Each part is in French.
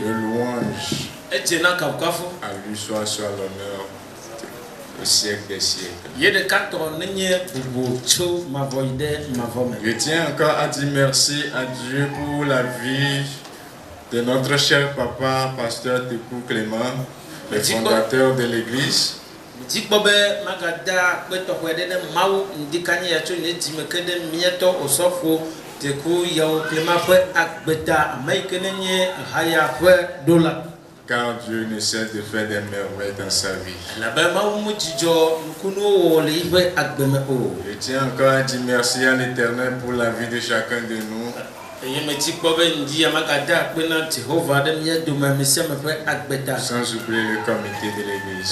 de louange. À lui soit l'honneur au siècle des siècles. Je tiens encore à dire merci à Dieu pour la vie de notre cher papa, pasteur Tekou Clément, le fondateur de l'église. Car Dieu ne cesse de faire des merveilles dans sa vie. Je tiens encore à dire merci à l'Éternel pour la vie de chacun de nous. Sans oublier le comité de l'église.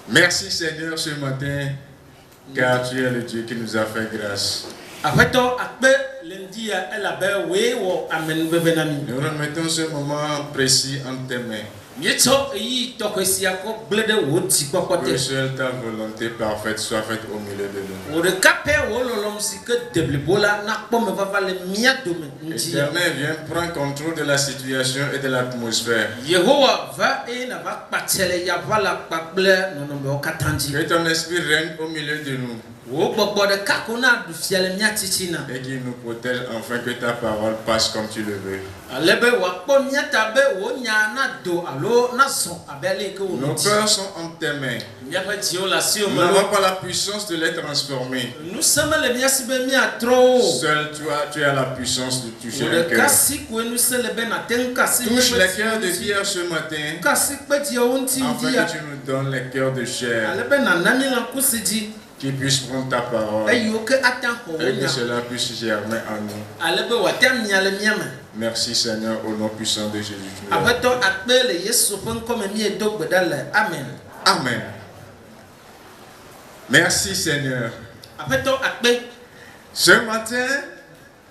Merci Seigneur ce matin, car tu es le Dieu qui nous a fait grâce. Nous remettons ce moment précis entre tes mains. Que seule ta volonté parfaite soit faite au milieu de nous. Éternel, viens prendre contrôle de la situation et de l'atmosphère. Que ton esprit règne au milieu de nous. Et qu'il nous protège afin que ta parole passe comme tu le veux. Nos cœurs sont entre tes mains. Nous n'avons pas la puissance de les transformer. Seul toi, tu as la puissance de toucher le cœur. Touche les cœurs de pierre ce matin, afin que tu nous donnes les cœurs de chair, qui puisse prendre ta parole et que cela puisse germer en nous. Merci Seigneur, au nom puissant de Jésus. Amen. Amen. Merci Seigneur. Ce matin,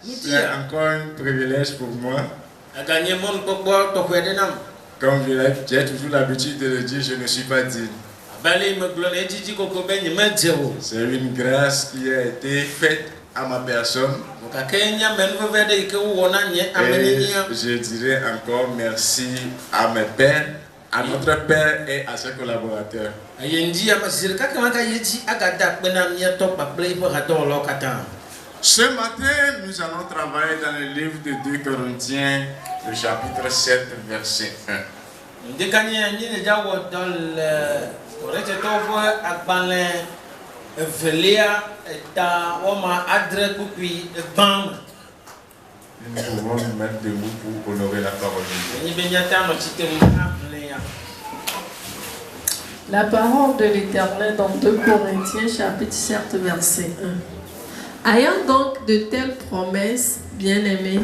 c'est encore un privilège pour moi. Comme j'ai toujours l'habitude de le dire, je ne suis pas digne. C'est une grâce qui a été faite à ma personne. Et je dirais encore merci à mes pères, à notre père et à ses collaborateurs. Ce matin, nous allons travailler dans le livre de 2 Corinthiens, le chapitre 7, verset 1. Nous pouvons nous mettre debout pour honorer la parole de Dieu. La parole de l'Éternel dans 2 Corinthiens chapitre 7 verset 1. Ayant donc de telles promesses, bien-aimés,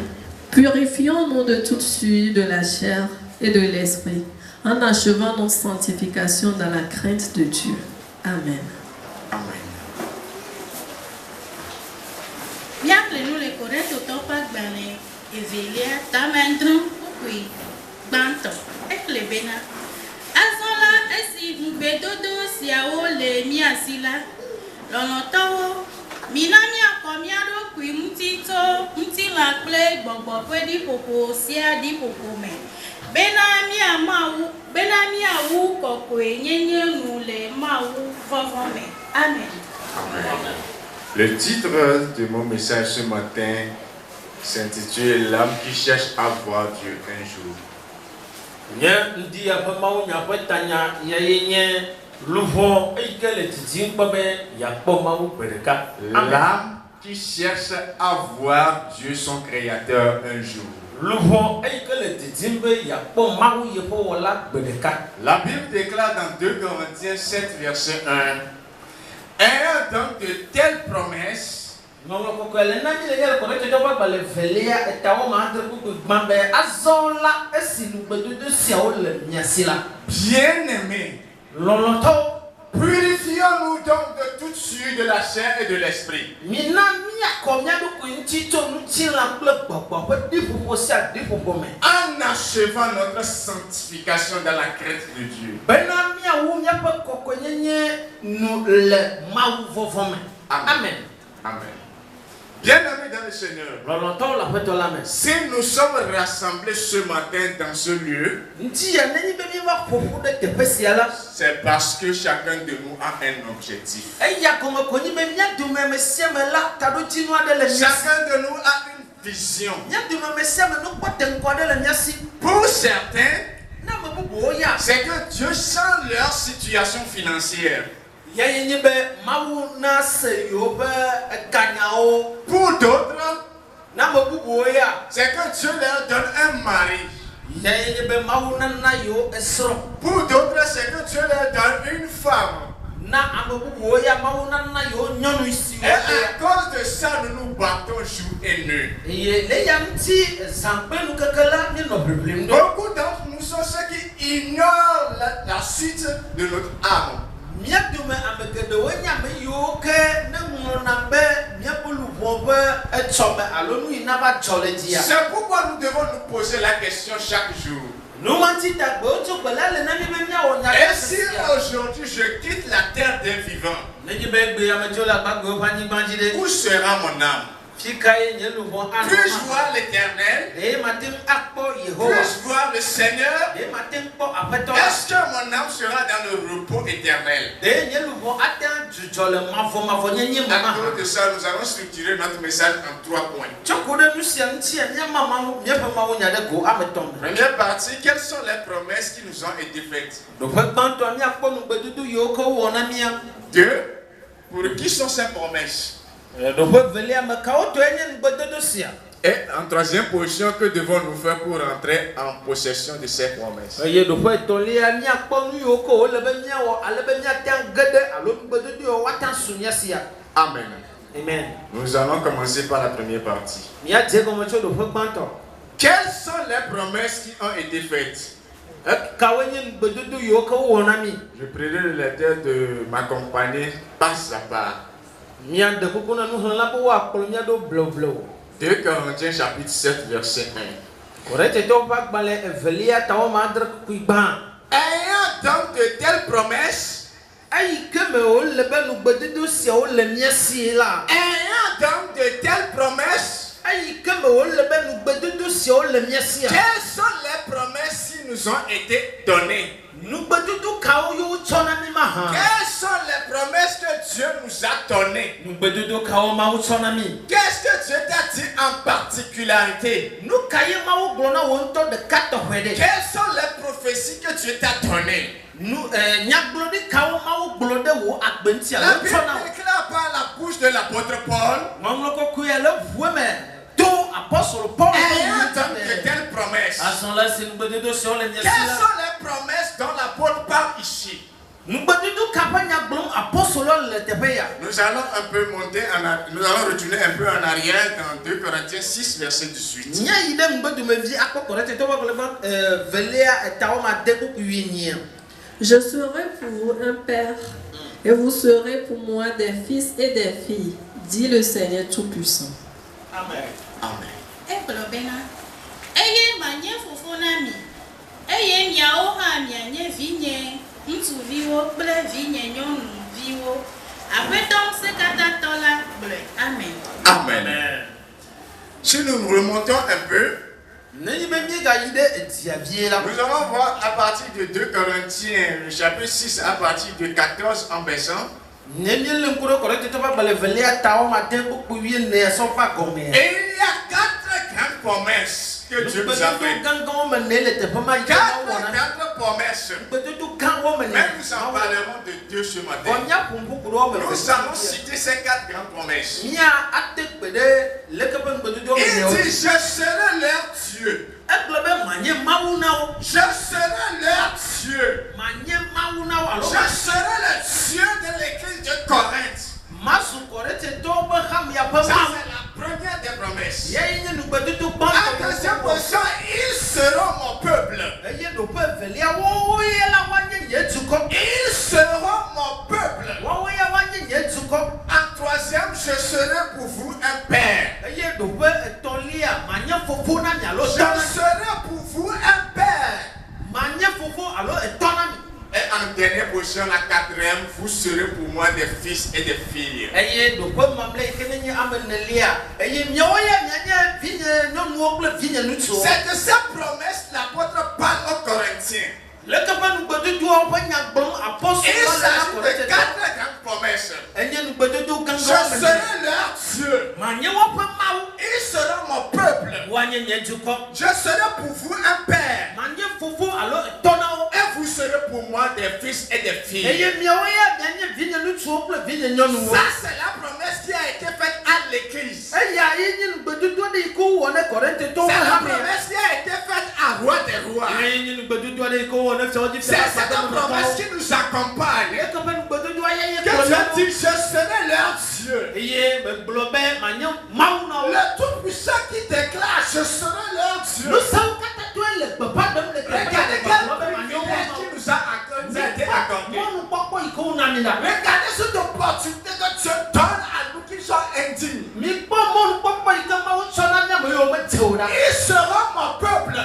purifions-nous de toute souillure de la chair et de l'esprit, en achevant notre sanctification dans la crainte de Dieu. Amen. Amen. Bienvenue les Corinthiens au top Agbané et Vélia, Tamendron, Oukui, Banto, et les Béna. Azola, Essi, Mbedodo, Siao, les Miasila, Lonoto, Minamia, Comiado, Kui, Mutito, Mutila, Play, Bobo, Pedi Popo, Sia, Di Popo, Me. Benamia, Mau, Benamia, Wu, Kokwe, Nyenye, Moule, Mau, Vovome. Amen. Amen. Le titre de mon message ce matin s'intitule L'âme qui cherche à voir Dieu un jour. L'âme qui cherche à voir Dieu son créateur un jour. La Bible déclare dans 2 Corinthiens 7 verset 1: ayant donc de telles promesses, bien-aimés, purifions-nous donc de toute souillure de la chair et de l'esprit, en achevant notre sanctification dans la crainte de Dieu. Amen. Amen. Bien-aimés dans le Seigneur, si nous sommes rassemblés ce matin dans ce lieu, c'est parce que chacun de nous a un objectif. Chacun de nous a une vision. Pour certains, c'est que Dieu sent leur situation financière. Pour d'autres, c'est que Dieu leur donne un mari. Pour d'autres, c'est que Dieu leur donne une femme. Et à cause de ça, nous nous battons jour et nuit. Beaucoup d'entre nous sont ceux qui ignorent la suite de notre âme. C'est pourquoi nous devons nous poser la question chaque jour. Et si aujourd'hui je quitte la terre des vivants, où sera mon âme? Puis-je voir l'Éternel? Puis-je voir le Seigneur? Est-ce que mon âme sera dans le repos éternel? À cause de ça, nous allons structurer notre message en 3 points. Première partie, quelles sont les promesses qui nous ont été faites? 2. Pour qui sont ces promesses? Et en 3e position, que devons-nous faire pour entrer en possession de ces promesses? Amen. Amen. Nous allons commencer par la première partie. Quelles sont les promesses qui ont été faites? Je prierai le lecteur de m'accompagner passe à pas. 2 Corinthiens chapitre 7 verset 1. Ayant donc de telles promesses, ayant donc de telles promesses, quelles sont les promesses qui nous ont été données? Quelles sont les promesses que Dieu nous a données? Qu'est-ce que Dieu t'a dit en particularité? Quelles sont les prophéties que Dieu t'a données? La Bible déclare par la bouche de l'apôtre Paul, ayant donc de telles promesses. Quelles sont les promesses dont l'apôtre parle ici? Nous allons un peu monter, nous allons retourner un peu en arrière dans 2 Corinthiens 6 verset 18. Je serai pour vous un père, et vous serez pour moi des fils et des filles, dit le Seigneur Tout-Puissant. Amen. Amen. Amen. Si nous nous remontons un peu, nous allons voir à partir de 2 Corinthiens, le chapitre 6, à partir de 14 en baissant. Et il y a 4 grandes promesses que Dieu nous a faites. 4 grandes promesses. Mais nous en parlerons de 2 ce matin. Nous allons citer ces 4 grandes promesses. Il dit, je serai leur Dieu. Je serai leur Dieu. Je serai le Dieu de l'église de Corinthe. Ça, c'est la première des promesses. À deuxième position, ils seront mon peuple. Ils seront mon peuple. En troisième, je serai pour vous un père. Je serai pour vous un père. Et en dernière position, la quatrième, vous serez pour moi des fils et des filles. C'est de cette promesse l'apôtre parle aux Corinthiens. Il s'agit de 4 grandes promesses. Je serai leur Dieu. Ils seront mon peuple. Je serai pour vous un père. Et vous serez pour moi des fils et des filles. Ça, c'est la promesse qui a été faite à l'église. C'est la promesse qui a été faite à roi des rois. C'est cette promesse qui nous accompagne. Que Dieu dit, je serai leur Dieu. Le Tout-Puissant qui déclare, je serai leur Dieu. Regardez quel privilège qui nous a été accordé. Regardez cette opportunité que Dieu donne à nous qui sommes indignes. Ils seront mon peuple.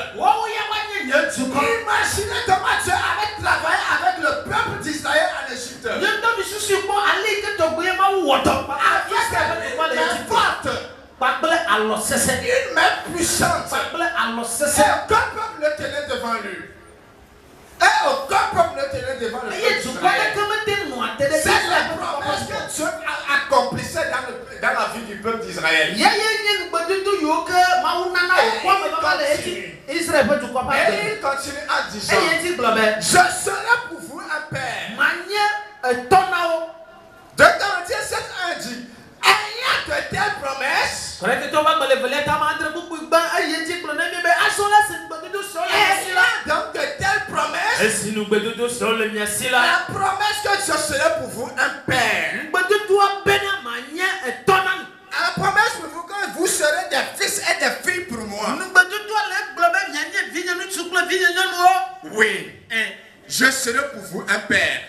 Imaginez comment Dieu avait travaillé avec le peuple d'Israël en Égypte. Avec une forte, une main puissante. Et aucun peuple ne tenait devant lui. C'est la promesse que Dieu accomplissait dans la vie du peuple d'Israël. Et il continue en disant, je serai pour vous un père. De Corinthiens 7:1 dit, ayant de telles promesses, ayant donc de telles promesses, la promesse que je serai pour vous un père. La promesse pour vous que vous serez des fils et des filles pour moi. Oui. Je serai pour vous un père.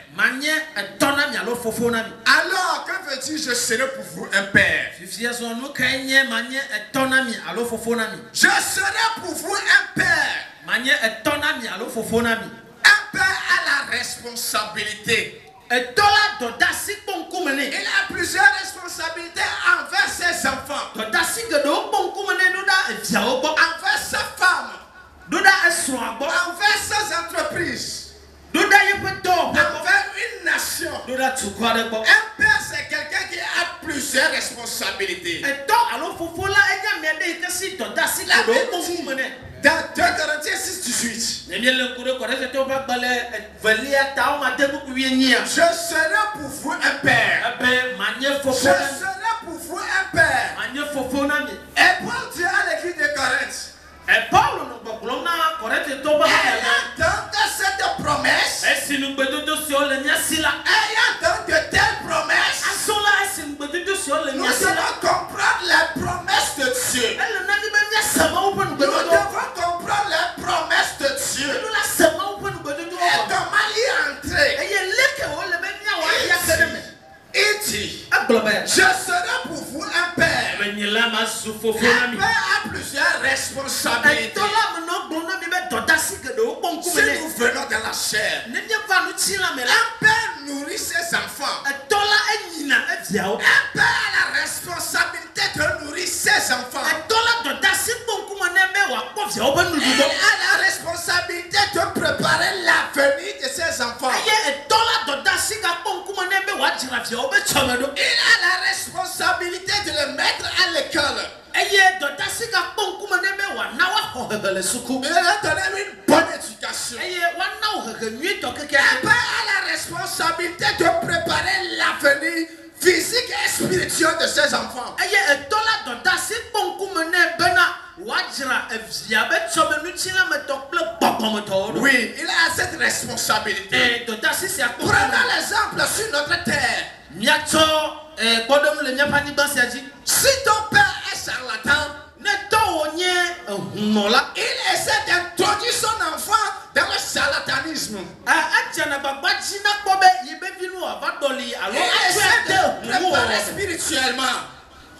Alors, que veut dire je serai pour vous un père? Je serai pour vous un père. Un père a la responsabilité. Il a plusieurs responsabilités envers ses enfants, envers sa femme, envers ses entreprises, envers une nation. Un père, c'est quelqu'un qui a plusieurs responsabilités. La Bible dit dans 2 Corinthiens 6:18, je serai pour vous un père. Je serai pour vous un père. Et Paul dit à l'église de Corinthe, ayant donc cette promesse, ayant donc de telles promesses, nous devons comprendre les promesses de Dieu. Nous devons comprendre les promesses de Dieu. Et comment y entrer? Il dit, je serai pour vous un père. Un père a plusieurs responsabilités. Si nous venons dans la chair, un père nourrit ses enfants. Un père a la responsabilité de nourrir ses enfants. Il a la responsabilité de préparer l'avenir de ses enfants. Il a la responsabilité de les mettre à l'école. Il leur donner une bonne éducation. Un père a la responsabilité de préparer l'avenir physique et spirituel de ses enfants. Oui, il a cette responsabilité. Prenons l'exemple sur notre terre. Si ton père est charlatan, il essaie d'introduire son enfant dans le charlatanisme. Il essaie de le préparer spirituellement.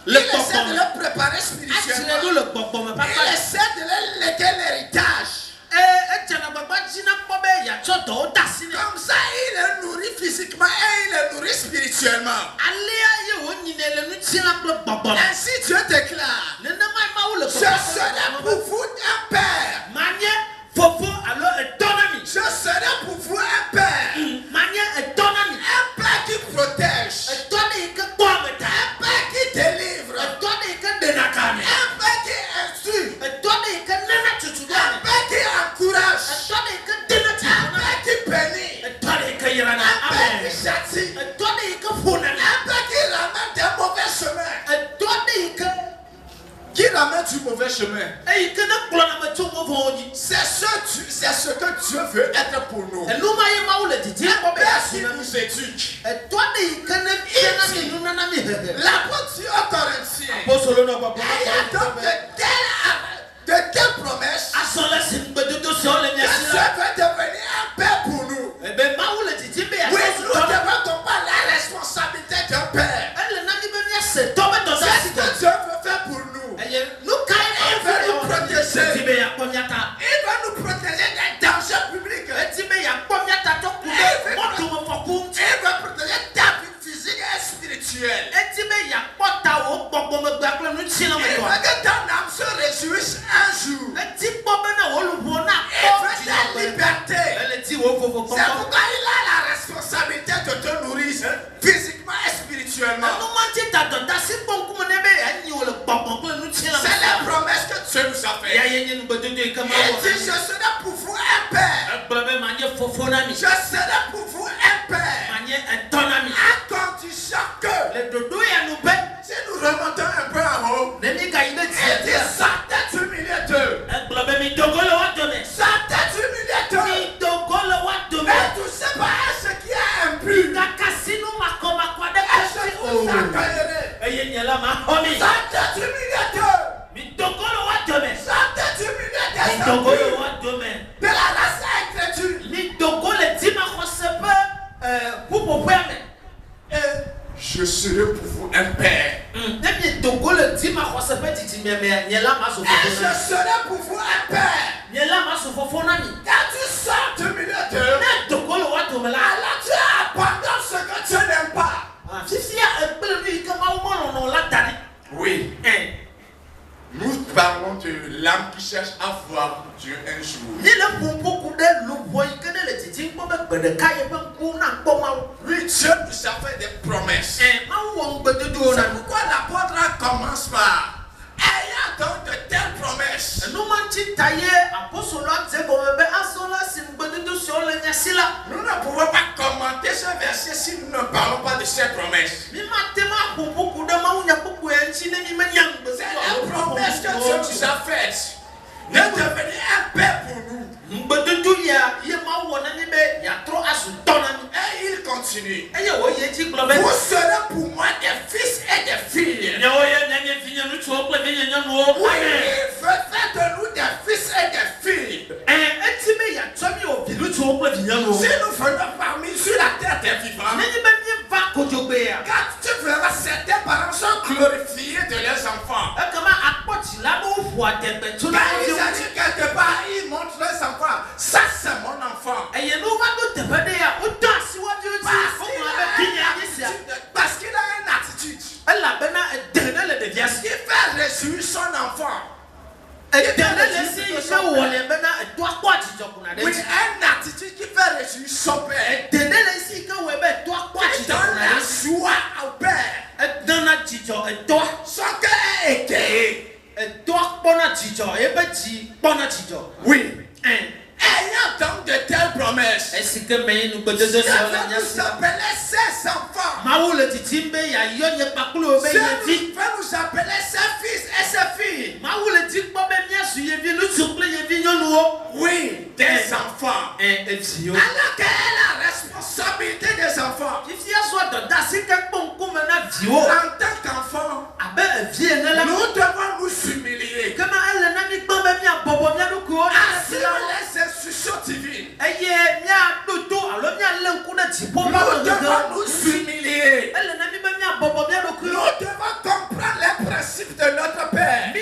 Il essaie de le préparer spirituellement. Il essaie de le léguer l'héritage. Comme ça, il spirituellement. Ainsi Dieu déclare, je serai pour vous un père. Je serai pour vous un père. Un père qui protège. Un père qui délivre. Un père qui instruit. Un père qui encourage. Un père qui bénit. Un père qui châtie. Un père qui ramène des mauvais chemins. Qui ramène du mauvais chemin. C'est ce que Dieu veut être pour nous. Un père qui nous éduque. L'apôtre dit aux Corinthiens, de quelle promesse Dieu veut devenir un père pour nous. Oui, nous devons comprendre la responsabilité d'un père. C'est ce que Dieu veut faire pour nous. Il veut nous protéger. Il veut nous protéger des dangers publics. Il veut protéger ta vie physique et spirituelle. Il veut que ton âme se réjouisse un jour. Il veut ta liberté. C'est pourquoi il a la responsabilité de te nourrir physiquement et spirituellement. C'est la promesse que Dieu nous a faite. Il dit, je serai pour vous un père. Je serai pour vous un père. À condition que si nous remontons un peu en haut, il dit sa tête humiliée d'eux. Sa tête humiliée d'eux. Ne touchez pas à ce qui est impur. Et je vous accueillerai. Sa tête humiliée d'eux. Sa tête humiliée de la race incrédule. Je serai pour vous un père. Et je serai pour vous un père. Quand tu sors du milieu d'eux, alors tu abandonnes ce que tu n'aimes pas. Oui. Nous parlons de l'âme qui cherche à voir Dieu un jour. Oui, Dieu nous a fait des promesses. C'est pourquoi l'apôtre commence par ayant donc de telles promesses. Nous ne pouvons pas commenter ce verset si nous ne parlons pas de ces promesses. C'est la promesse que Dieu nous a faite de devenir un père pour nous. Et il continue. Vous serez pour moi des fils et des filles. Oui, il veut faire de nous des fils et des filles. Si nous venons parmi sur la terre des vivants, quand tu verras certains parents sont glorifiés de leurs enfants. Quand ils arrivent quelque part, ils montrent leurs enfants. Ça, c'est mon enfant. Parce qu'il a une attitude qui fait réjouir son enfant. Oui, une attitude qui fait réjouir son père. Qui donne la joie au père. Son cœur est égayé. Oui. Ayant donc de telles promesses, Dieu veut nous appeler ses enfants. Dieu veut nous appeler ses fils et ses filles. Oui, des enfants. Alors quelle est la responsabilité des enfants? En tant qu'enfants, nous devons nous humilier. Assumer les instructions divines. Nous devons nous humilier. Nous devons comprendre les principes de notre Père.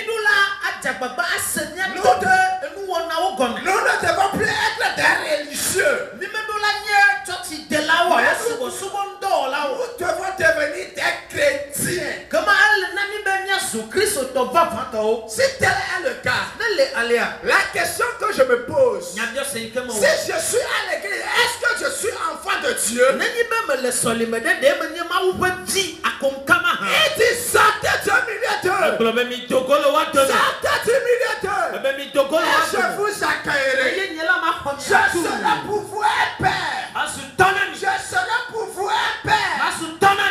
Nous ne devons plus être des religieux. Nous devons Si tel est le cas, la question que je me pose, si je suis à l'église, est-ce que je suis enfant de Dieu? Il dit sortez du milieu d'eux. Sortez du milieu d'eux. Et je vous accueillerai. Je serai pour vous un père. Je serai pour vous un père.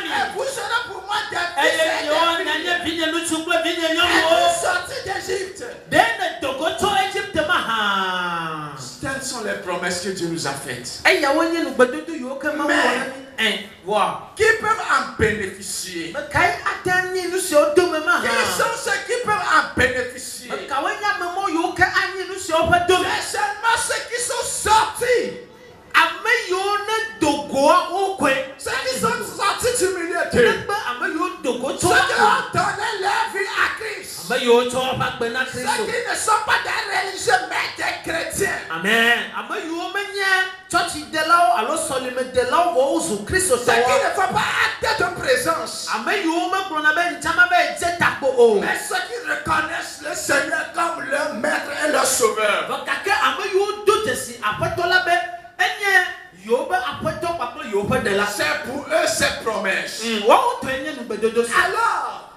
Et vous serez pour moi des fils et des filles. Et vous sortez d'Égypte. Telles sont les promesses que Dieu nous a faites. Mais qui peuvent en bénéficier? Quels sont ceux qui peuvent en bénéficier? C'est seulement ceux qui sont sortis. Ceux qui sont sortis du milieu d'eux. Ceux qui ont donné leur vie à Christ. Ceux qui ne sont pas des religieux mais des chrétiens. Amen. Ceux qui ne font pas acte de présence. Mais ceux qui reconnaissent le Seigneur comme leur maître et leur sauveur. C'est pour eux cette promesse. Alors,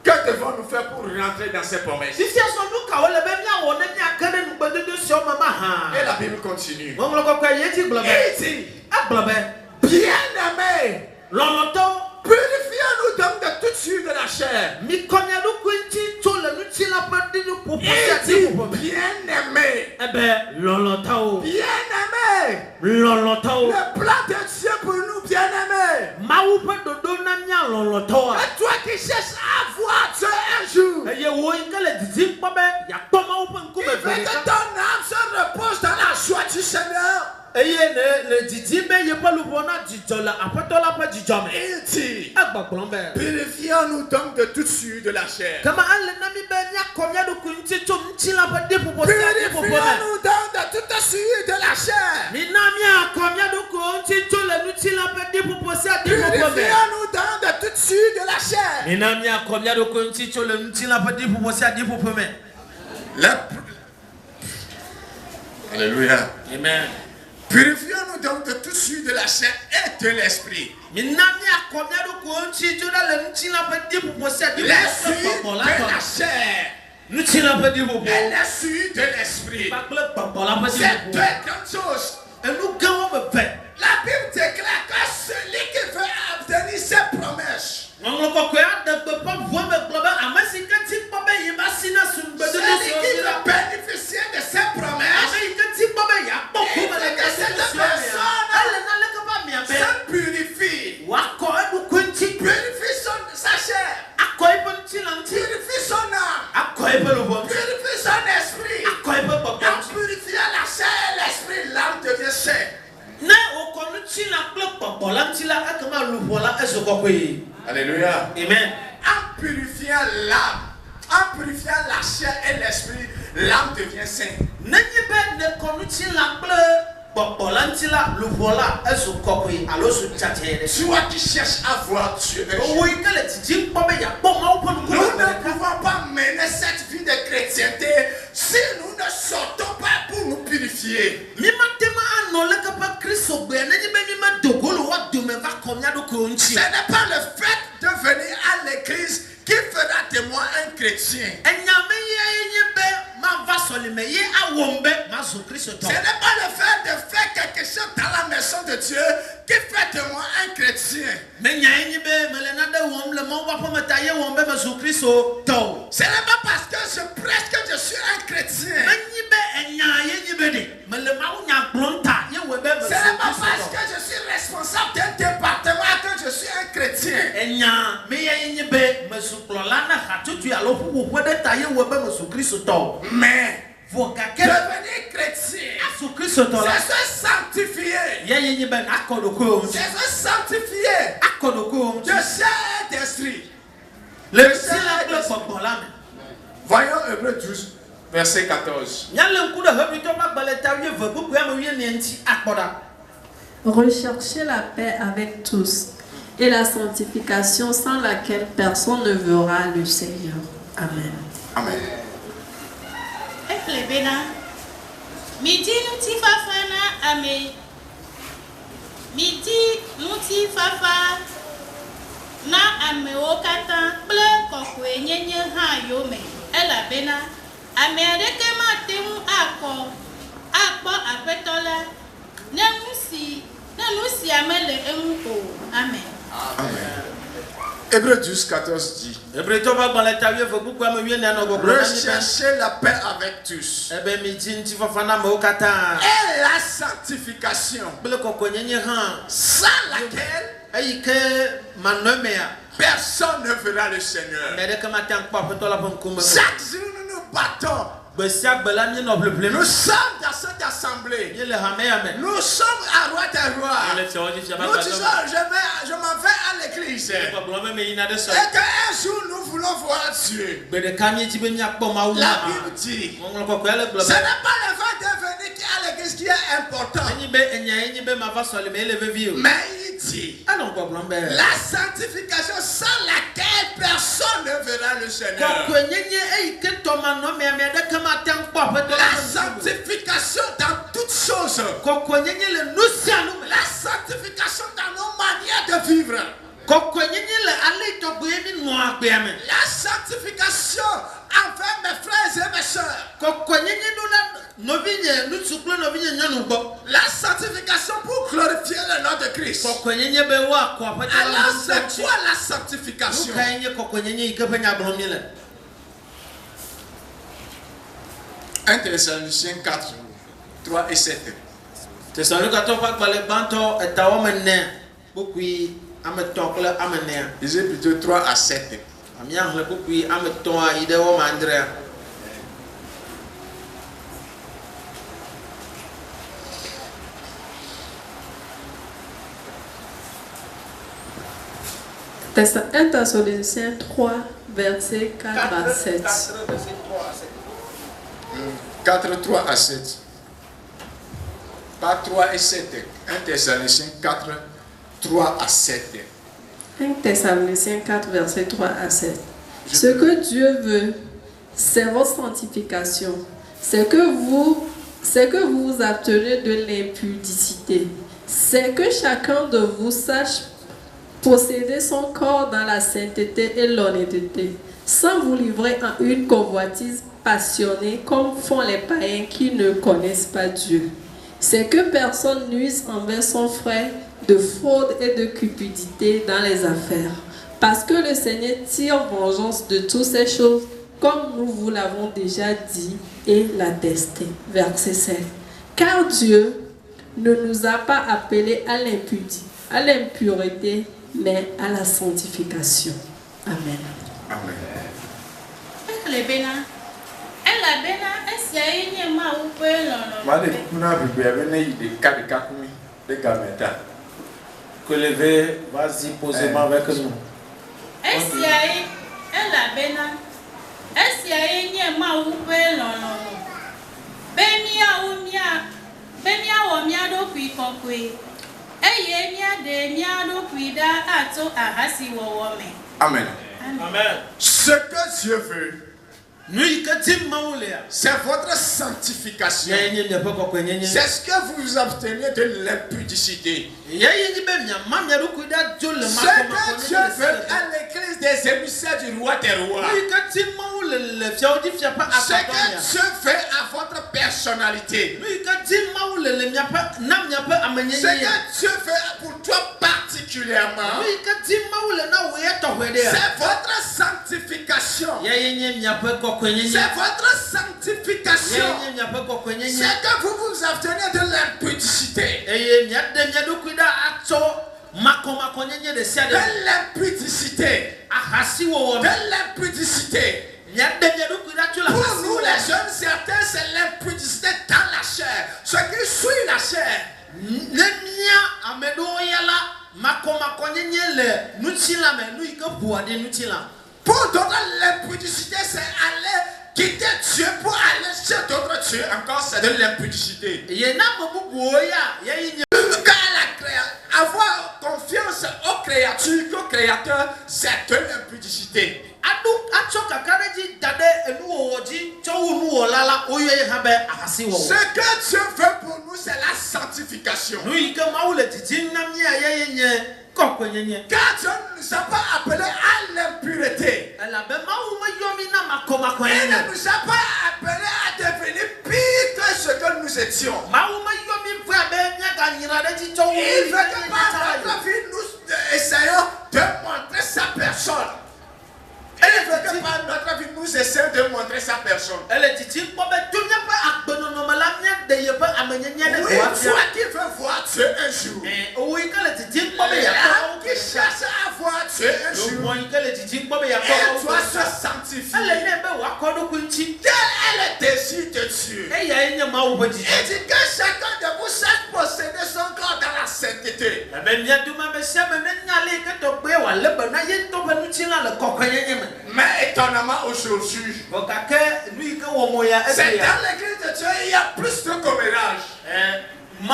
que devons-nous faire pour rentrer dans ces promesses? Et la Bible continue. Il dit, bien-aimés, purifions-nous donc de toute suite de la chair. Il dit, bien-aimés, bien-aimés, le plan de Dieu pour nous, bien-aimés. Et toi qui cherches à voir Dieu un jour, il veut que ton âme se repose dans la joie du Seigneur. Il dit, purifions-nous donc de toute suite de la chair. Purifions-nous donc de toute suite de la chair. Purifions-nous donc de toute suite de la chair. Alléluia. Amen. Purifions-nous donc de toute suite de la chair et de l'esprit. Les suites de la chair et les suites de l'esprit. C'est deux grandes choses. La Bible déclare que celui qui veut obtenir ses promesses, celui qui veut bénéficier de ses promesses, il veut que cette personne se purifie. Purifie sa chair. Purifie son âme. Purifie son esprit. En purifiant la chair et l'esprit, l'âme devient sainte. Alléluia. Amen. En purifiant l'âme, en purifiant la chair et l'esprit, l'âme devient sainte. Toi qui cherches à voir Dieu, nous ne pouvons pas mener cette vie de chrétienté si nous ne sortons pas pour nous purifier. Ce n'est pas le fait de venir à l'église qui fera de moi un chrétien. Ce n'est pas le fait de faire quelque chose dans la maison de Dieu qui fait de moi un chrétien. Ce n'est pas parce que je prêche que je suis un chrétien. Ce n'est pas parce que je suis responsable d'un département que je suis un chrétien. Mais devenir chrétien, c'est se sanctifier. C'est se sanctifier de chair et d'esprit. Voyons Hébreux 12, verset 14. Recherchez la paix avec tous et la sanctification sans laquelle personne ne verra le Seigneur. Amen. Amen. Eklebena. Midi nuti fafa na ame. Midi nuti fafa na ame okata ple kokwe nyenye ha yome. Elabena. Ame adeke matemu akpo apetola. Nemusi amele emuko. Amen. Amen. Hébreux 12:14 dit recherchez la paix avec tous et la sanctification sans laquelle personne ne verra le Seigneur. Chaque jour nous nous battons. Nous sommes dans cette assemblée. Nous sommes à droite à droite. Nous disons, je m'en vais à l'église. Et qu'un jour nous voulons voir Dieu. La Bible dit, ce n'est pas le fait de venir à l'église qui est important. Mais il dit, la sanctification sans laquelle personne ne verra le Seigneur. La sanctification dans toutes choses. La sanctification dans nos manières de vivre. La sanctification envers mes frères et mes sœurs. La sanctification pour glorifier le nom de Christ. Alors c'est quoi la sanctification? 1 Thessaloniciens 4, 3 et 7. Disais plutôt 3 à 7. Un Thessaloniciens 3, verset 4 à 7. 4, 3 à 7. Pas 3 et 7. 1 Thessaloniciens 4, 3 à 7. 1 Thessaloniciens 4, verset 3 à 7. Ce que Dieu veut, c'est votre sanctification. C'est que vous vous abstenez de l'impudicité. C'est que chacun de vous sache posséder son corps dans la sainteté et l'honnêteté, sans vous livrer en une convoitise passionnée comme font les païens qui ne connaissent pas Dieu. C'est que personne nuise envers son frère de fraude et de cupidité dans les affaires, parce que le Seigneur tire vengeance de toutes ces choses, comme nous vous l'avons déjà dit et l'attesté. Verset 7. Car Dieu ne nous a pas appelés à l'impureté, mais à la sanctification. Amen. Amen. Vas-y, posément avec nous. Amen. Amen. Ce que Dieu veut, c'est votre sanctification. C'est ce que vous vous abstenez de l'impudicité. Ce que Dieu veut à l'église des émissaires du roi des rois. Ce que Dieu fait à votre personnalité. Ce que Dieu fait pour toi particulièrement. C'est votre sanctification. C'est votre sanctification. C'est que vous vous abstenez de l'impudicité. De l'impudicité. De l'impudicité. Pour nous les jeunes, certains c'est l'impudicité dans la chair. Ce qui suit la chair. Pour d'autres, l'impudicité c'est aller quitter Dieu pour aller chez d'autres dieux. Encore c'est de l'impudicité. Avoir confiance aux créatures, au créateur, c'est de l'impudicité. Ce que Dieu veut pour nous, c'est la sanctification. Car Dieu ne nous a pas appelés à l'impureté. Il ne nous a pas appelés à devenir pire que ce que nous étions. Il veut que par notre vie, nous essayons de montrer sa personne. Il veut que par notre vie, nous essayons de montrer sa personne. Oui, toi qui veux voir Dieu un jour. Qui cherche à voir Dieu un jour. Elle doit se sanctifier. Quel est le désir de Dieu? Il dit que chacun de vous sache posséder son corps dans la sainteté. Mais étonnamment aujourd'hui, c'est dans l'église de Dieu il y a plus de commérage. C'est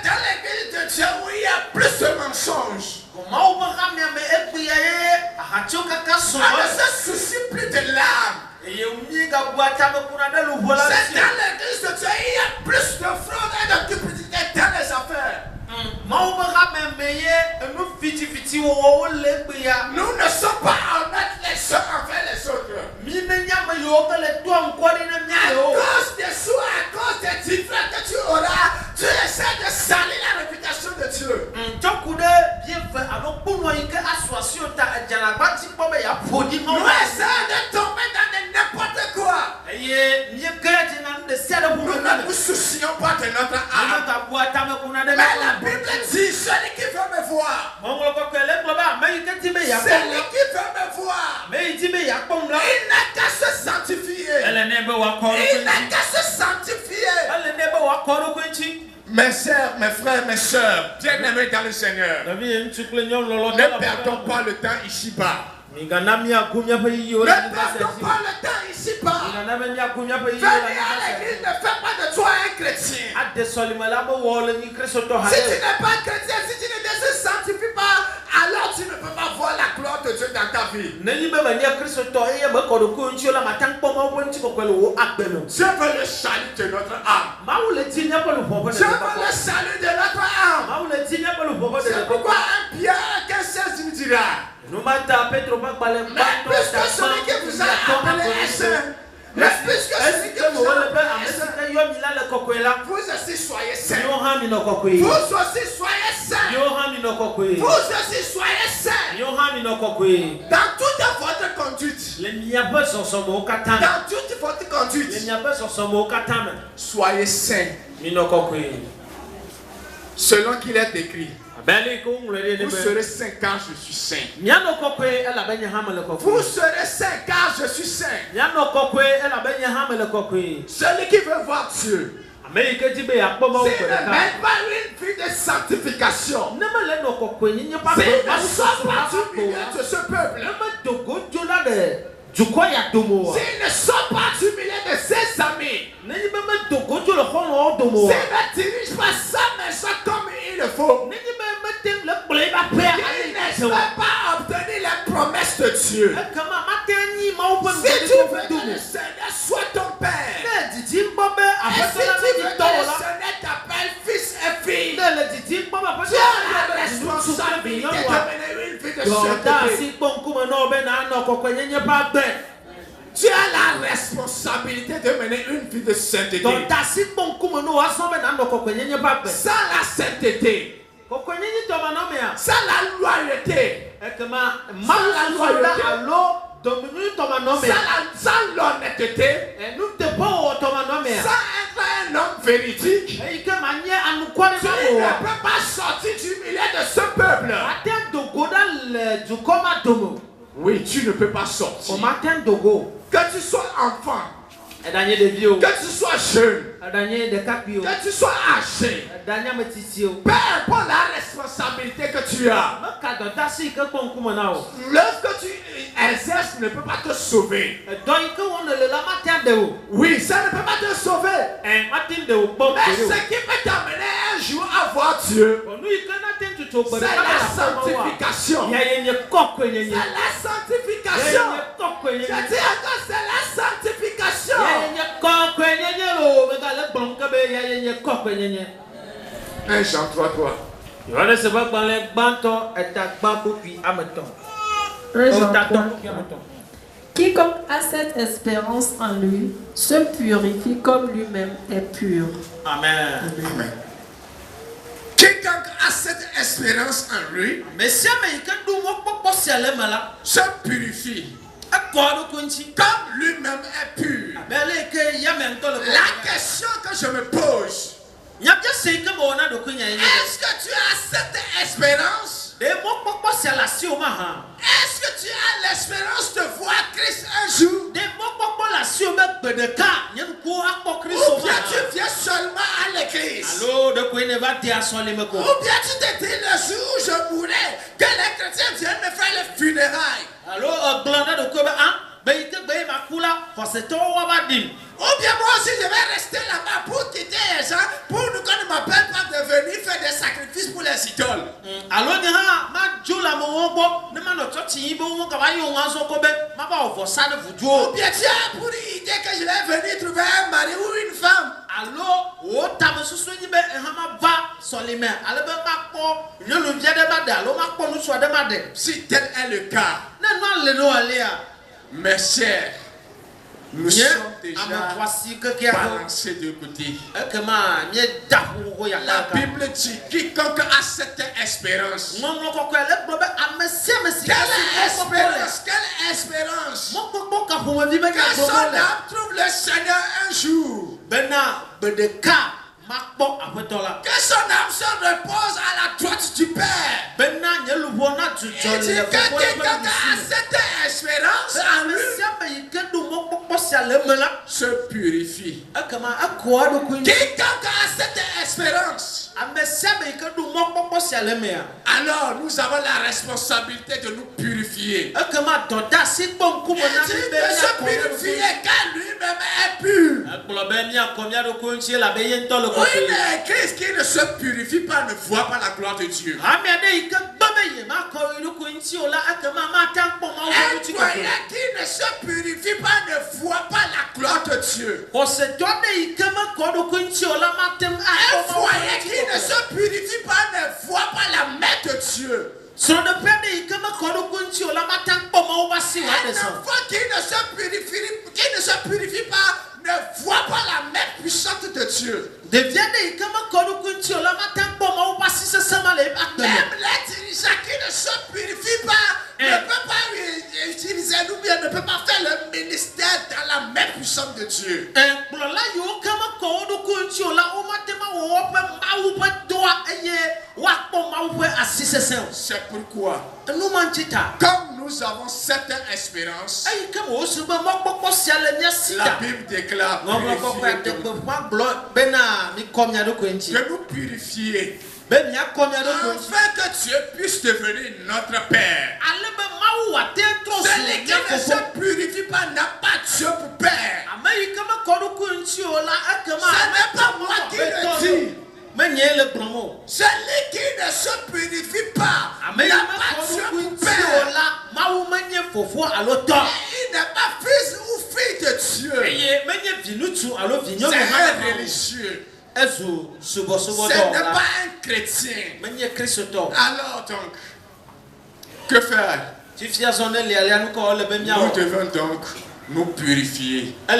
dans l'église de Dieu où il y a plus de mensonges. On ne se soucie plus de l'âme. C'est dans l'église de Dieu il y a plus de fraude et de duplicité dans les affaires. Nous ne sommes pas honnêtes les uns envers les autres. À cause des sous, à cause des différends que tu auras, tu essaies de salir la réputation de Dieu. Nous essayons de tomber dans n'importe quoi. Nous ne nous soucions pas de notre âme. Mais la Bible dit, celui qui veut me voir, celui qui veut me voir, il n'a qu'à se sanctifier. Il n'a qu'à se sanctifier. Mes sœurs, mes frères, mes sœurs, bien-aimés dans le Seigneur, ne perdons pas le temps ici-bas. Ne perdons pas le temps ici-bas. Venez à l'église, ne fais pas de toi un chrétien. Si tu n'es pas chrétien, si tu ne te sanctifies pas, alors tu ne peux pas voir la gloire de Dieu dans ta vie. Dieu veut le salut de notre âme. Dieu veut le salut de notre âme. C'est pourquoi un Pierre 15:16 nous dira, mais puisque celui qui vous a appelé est saint, mais puisque celui qui vous a appelé est saint, vous aussi soyez saints. Vous aussi soyez saints. Vous aussi soyez saints. Dans toute votre conduite. Dans toute votre conduite. Soyez saints. Selon qu'il est écrit. Vous serez saints car je suis saint. Vous serez saints car je suis saint. Celui qui veut voir Dieu, s'il ne mène pas une vie de sanctification, s'il ne sort pas du milieu de ce peuple, s'il ne sort pas du milieu de ses amis, s'il ne dirige pas sa maison comme il le faut, il n'espère pas obtenir les promesses de Dieu. Si tu veux que le Seigneur soit ton Père, et si tu veux que le Seigneur t'appelle fils et fille, tu as la responsabilité de mener une vie de sainteté. Tu as la responsabilité de mener une vie de sainteté. Sans la sainteté, sans la loyauté, sans l'honnêteté, sans être un homme véridique, tu ne peux pas sortir du milieu de ce peuple. Oui, tu ne peux pas sortir. Que tu sois enfant, que tu sois jeune, que tu sois âgé, peu importe la responsabilité que tu as, l'œuvre que tu exerces ne peut pas te sauver. Oui, ça ne peut pas te sauver. Mais ce qui peut t'amener un jour à voir Dieu, C'est la sanctification. C'est la sanctification. Je dis encore, c'est la sanctification. 1 Jean 3:3. Quiconque a cette espérance en lui se purifie comme lui-même est pur. Amen. Amen. Quiconque a cette espérance en lui se purifie comme lui-même est pur. La question que je me pose, est-ce que tu as cette espérance? Est-ce que tu as l'espérance de voir Christ un jour? Ou bien tu viens seulement à l'église? Ou bien tu te dis le jour où je mourrai, que les chrétiens viennent me faire les funérailles? Ou bien moi aussi je vais rester là-bas pour quitter les gens, pour nous qu'on ne m'appelle pas de venir faire des sacrifices pour les idoles. Ou bien tu as pour idée que je vais venir trouver un mari ou une femme. Si tel est le cas, mes chers, nous sommes déjà balancés de côté. La Bible dit quiconque a cette espérance. Quelle espérance? Que son âme trouve le Seigneur un jour. Que son âme se repose à la droite du Père. Il dit que quiconque a cette espérance en lui se purifie. Quiconque a cette espérance, alors nous avons la responsabilité de nous purifier. Il dit de se purifier car lui-même est pur. Une église qui ne se purifie pas ne voit pas la gloire de Dieu. Un foyer qui ne se purifie pas ne voit pas la gloire de Dieu. Un foyer qui ne se purifie pas ne voit pas la main de Dieu. Un enfant qui ne se purifie pas ne voit pas la main puissante de Dieu. Même les dirigeants qui ne se purifient pas ne peuvent pas utiliser nous bien, ne peuvent pas faire le ministère dans la main puissante de Dieu. C'est pourquoi, comme nous avons cette espérance, la Bible déclare de nous purifier afin que Dieu puisse devenir notre Père. Celui qui ne se purifie pas n'a pas Dieu pour Père. Ce n'est pas moi qui le dis. Celui qui ne se purifie pas n'a pas Dieu pour Père. Il n'est pas fils ou fille de Dieu. C'est un religieux. Ce n'est pas un chrétien. Alors donc, que faire? Nous devons donc nous purifier. Que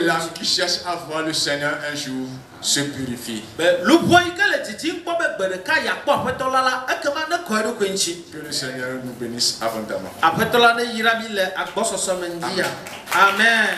l'âme qui cherche à voir le Seigneur un jour se purifie. Que le Seigneur nous bénisse abondamment. Amen.